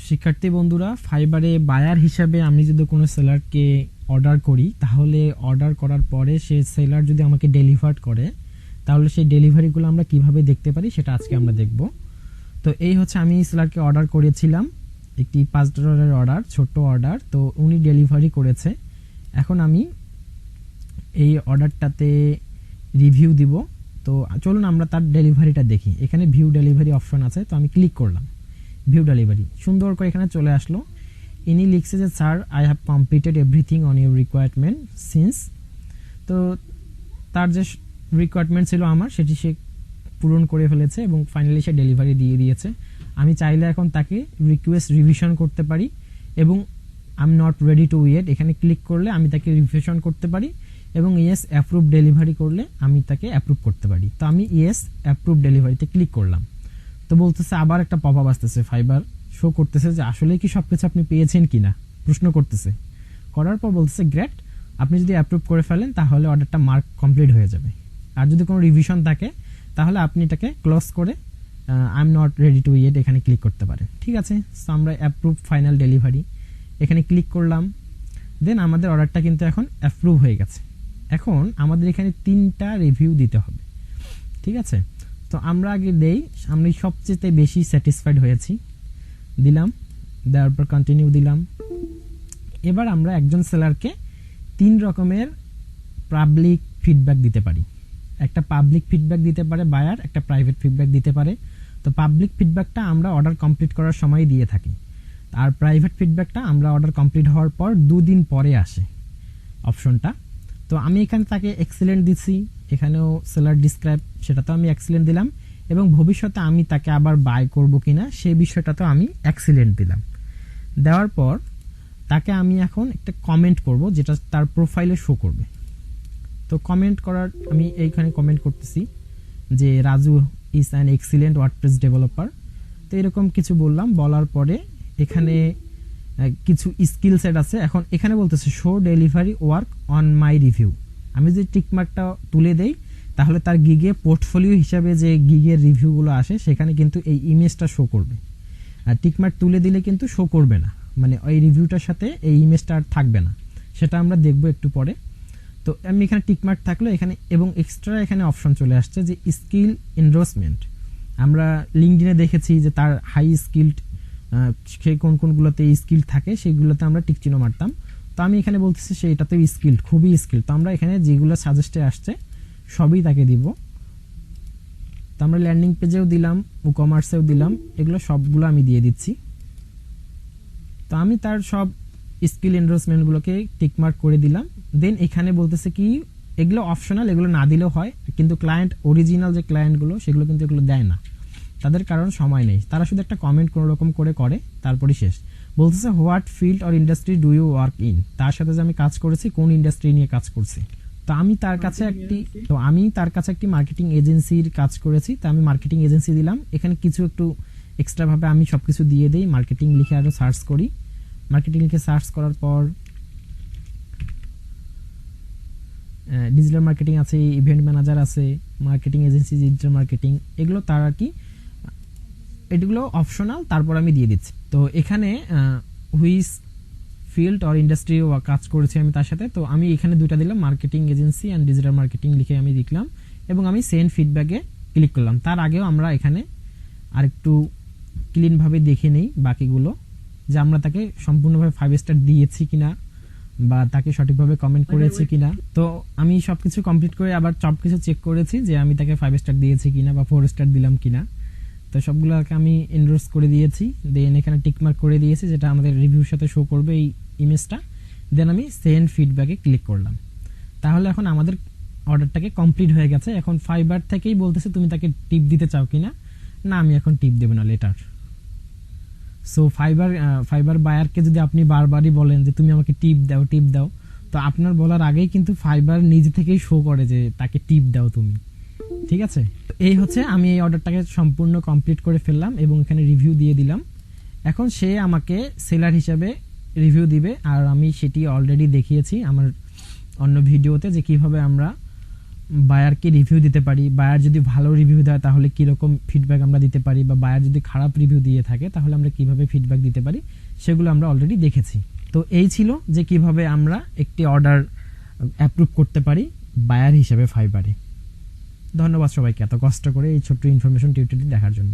শিক্ষার্থী বন্ধুরা, ফাইবারে বায়ার হিসাবে আমি যদি কোনো সেলারকে অর্ডার করি, তাহলে অর্ডার করার পরে সে সেলার যদি আমাকে ডেলিভার করে, তাহলে সেই ডেলিভারিগুলো আমরা কিভাবে দেখতে পারি সেটা আজকে আমরা দেখব। তো এই হচ্ছে, আমি সেলারকে অর্ডার করেছিলাম একটি $5 অর্ডার, ছোট্ট অর্ডার। তো উনি ডেলিভারি করেছে। এখন আমি এই অর্ডারটাতে রিভিউ দিব। তো চলুন আমরা তার ডেলিভারিটা দেখি। এখানে ভিউ ডেলিভারি অপশন আছে, তো আমি ক্লিক করলাম। ভিউ ডেলিভারি সুন্দর করে এখানে চলে আসলো। ইনি লিখছে যে sir, I have completed everything on your requirement since. তো তার যে রিকোয়ারমেন্ট ছিল আমার, সেটি সে পূরণ করে ফেলেছে এবং ফাইনালি সে ডেলিভারি দিয়ে দিয়েছে। আমি চাইলে এখন তাকে রিকোয়েস্ট রিভিশন করতে পারি এবং I am not ready to wait এখানে ক্লিক করলে আমি তাকে রিভিশন করতে পারি এবং ইয়েস অ্যাপ্রুভ ডেলিভারি করলে আমি তাকে অ্যাপ্রুভ করতে পারি। তো আমি ইয়েস অ্যাপ্রুভ ডেলিভারিতে ক্লিক করলাম। তো বলতেছে, আবার একটা পপ আপ আসতেছে, ফাইবার শো করতেছে যে আসলে কি সবকিছু আপনি পেয়েছেন কিনা, প্রশ্ন করতেছে। করার পর বলতেছে গ্রেট, আপনি যদি অ্যাপ্রুভ করে ফেলেন তাহলে অর্ডারটা মার্ক কমপ্লিট হয়ে যাবে। আর যদি কোনো রিভিশন থাকে তাহলে আপনি এটাকে ক্লোজ করে I am not ready to wait এখানে ক্লিক করতে পারেন। ঠিক আছে, সো আমরা অ্যাপ্রুভ ফাইনাল ডেলিভারি এখানে ক্লিক করলাম। দেন আমাদের অর্ডারটা কিন্তু এখন অ্যাপ্রুভ হয়ে গেছে। এখন আমাদের এখানে 3টা রিভিউ দিতে হবে। ঠিক আছে, তো আমরা আগে দেই, আমি সবচেয়ে বেশি স্যাটিসফাইড হয়েছি, দিলাম। দেওয়ার পর কন্টিনিউ দিলাম। এবার আমরা একজন সেলারকে 3 রকমের পাবলিক ফিডব্যাক দিতে পারি। একটা পাবলিক ফিডব্যাক দিতে পারে বায়ার, একটা প্রাইভেট ফিডব্যাক দিতে পারে। তো পাবলিক ফিডব্যাকটা আমরা অর্ডার কমপ্লিট করার সময় দিয়ে থাকি, আর প্রাইভেট ফিডব্যাকটা আমরা অর্ডার কমপ্লিট হওয়ার পর 2 দিন পরে আসে অপশনটা। তো আমি এখানে তাকে এক্সিলেন্ট দিচ্ছি, এখানেও সেলার ডিসক্রাইব সেটাতেও আমি এক্সিলেন্ট দিলাম এবং ভবিষ্যতে আমি তাকে আবার বাই করব কিনা সেই বিষয়টাতেও আমি এক্সিলেন্ট দিলাম। দেওয়ার পর তাকে আমি এখন একটা কমেন্ট করব যেটা তার প্রোফাইলে শো করবে। তো কমেন্ট করার আমি এইখানে কমেন্ট করতেছি যে Raju is an excellent WordPress developer. তো এরকম কিছু বললাম, বলার পরে এখানে কিছু স্কিল সেট আছে। এখন এখানে বলতেছে show delivery work on my review. আমি যদি টিকমার্কটা তুলে দেই তাহলে তার গিগে পোর্টফোলিও হিসাবে যে গিগের রিভিউগুলো আসে সেখানে কিন্তু এই ইমেজটা শো করবে। আর টিকমার্ক তুলে দিলে কিন্তু শো করবে না, মানে ওই রিভিউটার সাথে এই ইমেজটা আর থাকবে না। সেটা আমরা দেখব একটু পরে। তো আমি এখানে টিকমার্ক থাকলো এখানে, এবং এক্সট্রা এখানে অপশন চলে আসছে যে স্কিল এনডোর্সমেন্ট। আমরা লিঙ্কডিনে দেখেছি যে তার হাই স্কিলড সে কোনগুলোতে স্কিল থাকে সেগুলোতে আমরা টিক চিহ্ন মারতাম। তো আমি এখানে বলতেছি সে এটাতে স্কিলড, খুবই স্কিল। তো আমরা এখানে যেগুলো সাজেস্টে আসছে সবই তাকে দিব। তো আমরা ল্যান্ডিং পেজেও দিলাম, ই কমার্সেও দিলাম, এগুলো সবগুলো আমি দিয়ে দিচ্ছি। তো আমি তার সব স্কিল এনডোর্সমেন্টগুলোকে টিকমার্ক করে দিলাম। দেন এখানে বলতেছে কি এগুলো অপশনাল, এগুলো না দিলেও হয়, কিন্তু ক্লায়েন্ট অরিজিনাল যে ক্লায়েন্টগুলো সেগুলো কিন্তু এগুলো দেয় না, তাদের কারণ সময় নেই, তারা শুধু একটা কমেন্ট কোনো রকম করে তারপরে শেষ। বলতেছে what field or industry do you work in, তার সাথে যে আমি কাজ করেছি কোন ইন্ডাস্ট্রি নিয়ে কাজ করছি। তো আমি তার কাছে একটি মার্কেটিং এজেন্সির কাজ করেছি, তো আমি মার্কেটিং এজেন্সি দিলাম। এখানে কিছু একটু এক্সট্রা ভাবে আমি সবকিছু দিয়ে দেই, মার্কেটিং লিখে আরো সার্চ করি। মার্কেটিং লিখে সার্চ করার পর ডিজিটাল মার্কেটিং আছে, ইভেন্ট ম্যানেজার আছে, মার্কেটিং এজেন্সি, ডিজিটাল মার্কেটিং, এগুলো তার আর কি, এগুলো অপশনাল, তারপর আমি দিয়ে দিচ্ছি। তো এখানে হুইচ ফিল্ড অর ইন্ডাস্ট্রি কাজ করেছি আমি তার সাথে, তো আমি এখানে 2টা দিলাম, marketing agency and digital marketing লিখে আমি লিখলাম এবং আমি সেন্ড ফিডব্যাকে ক্লিক করলাম। তার আগেও আমরা এখানে আরেকটু ক্লিনভাবে দেখে নেই বাকিগুলো, যে আমরা তাকে সম্পূর্ণভাবে 5 স্টার দিয়েছি কিনা বা তাকে সঠিকভাবে কমেন্ট করেছি কিনা। তো আমি সবকিছু কমপ্লিট করে আবার সবকিছু চেক করেছি যে আমি তাকে 5 স্টার দিয়েছি কিনা বা 4 স্টার দিলাম কিনা। তো সবগুলোকে আমি এনডোর্স করে দিয়েছি। দেন এখানে টিকমার্ক করে দিয়েছি যেটা আমাদের রিভিউর সাথে শো করবে এই ইমেজটা। দেন আমি সেন্ড ফিডব্যাকে ক্লিক করলাম। তাহলে এখন আমাদের অর্ডারটাকে কমপ্লিট হয়ে গেছে। এখন ফাইবার থেকেই বলতেছে তুমি তাকে টিপ দিতে চাও কিনা। না, আমি এখন টিপ দেব না, লেটার। সো ফাইবার বায়ারকে যদি আপনি বারবারই বলেন যে তুমি আমাকে টিপ দাও, তো আপনার বলার আগেই কিন্তু ফাইবার নিজে থেকেই শো করে যে তাকে টিপ দাও তুমি। ঠিক আছে, এই হচ্ছে আমি এই অর্ডারটাকে সম্পূর্ণ কমপ্লিট করে ফেললাম এবং এখানে রিভিউ দিয়ে দিলাম। এখন সে আমাকে সেলার হিসাবে রিভিউ দিবে, আর আমি সেটি অলরেডি দেখিয়েছি আমার অন্য ভিডিওতে যে কিভাবে আমরা বায়ারকে রিভিউ দিতে পারি, বায়ার যদি ভালো রিভিউ দেয় তাহলে কীরকম ফিডব্যাক আমরা দিতে পারি, বা বায়ার যদি খারাপ রিভিউ দিয়ে থাকে তাহলে আমরা কিভাবে ফিডব্যাক দিতে পারি, সেগুলো আমরা অলরেডি দেখেছি। তো এই ছিল যে কিভাবে আমরা একটি অর্ডার অ্যাপ্রুভ করতে পারি বায়ার হিসেবে ফাইবারে। ধন্যবাদ সবাইকে এত কষ্ট করে এই ছোট্ট ইনফরমেশন টিউটোরিয়ালটি দেখার জন্য।